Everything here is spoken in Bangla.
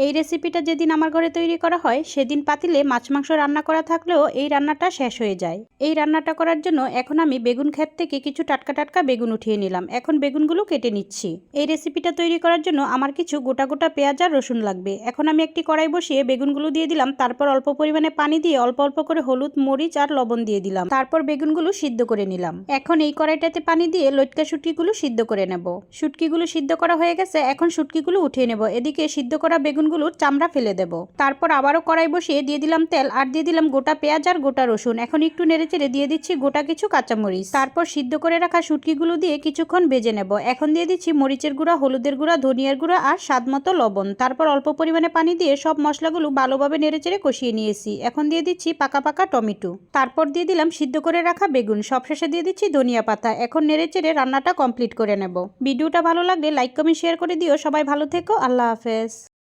এই রেসিপিটা যেদিন আমার ঘরে তৈরি করা হয় সেদিন পাতিলে মাছ মাংস রান্না করা থাকলেও এই রান্নাটা শেষ হয়ে যায়। এই রান্নাটা করার জন্য এখন আমি বেগুন ক্ষেত থেকে কিছু টাটকা টাটকা বেগুন উঠিয়ে নিলাম। এখন বেগুনগুলো কেটে নিচ্ছি। এই রেসিপিটা তৈরি করার জন্য আমার কিছু গোটা গোটা পেঁয়াজ আর রসুন লাগবে। এখন আমি একটি কড়াই বসিয়ে বেগুনগুলো দিয়ে দিলাম। তারপর অল্প পরিমাণে পানি দিয়ে অল্প অল্প করে হলুদ, মরিচ আর লবণ দিয়ে দিলাম। তারপর বেগুনগুলো সিদ্ধ করে নিলাম। এখন এই কড়াইটাতে পানি দিয়ে লটকা শুটকিগুলো সিদ্ধ করে নেব। শুটকিগুলো সিদ্ধ করা হয়ে গেছে, এখন শুটকিগুলো উঠিয়ে নেব। এদিকে সিদ্ধ করা বেগুনগুলোর চামড়া ফেলে দেব। তারপর আবারও কড়াই বসিয়ে দিয়ে দিলাম তেল আর দিয়ে দিলাম গোটা পেঁয়াজ আর গোটা রসুন। এখন একটু নেড়েচেড়ে দিয়ে দিচ্ছি গোটা কিছু কাঁচামরিচ। তারপর সিদ্ধ করে রাখা শুটকিগুলো দিয়ে কিছুক্ষণ ভেজে নেব। এখন দিয়ে দিচ্ছি মরিচের গুঁড়া, হলুদের গুঁড়া, ধনিয়ার গুঁড়া আর স্বাদমতো লবণ। তারপর অল্প পরিমাণে পানি দিয়ে সব মশলাগুলো ভালোভাবে নেড়েচেড়ে কষিয়ে নিয়েছি। এখন দিয়ে দিচ্ছি পাকা পাকা টমেটো। তারপর দিয়ে দিলাম সিদ্ধ করে রাখা বেগুন। সবশেষে দিয়ে দিচ্ছি ধনিয়া পাতা। এখন নেড়েচেড়ে রান্নাটা কমপ্লিট করে নেব। ভিডিওটা ভালো লাগলে লাইক, কমেন্ট, শেয়ার করে দিও। সবাই ভালো থেকো। আল্লাহ হাফেজ।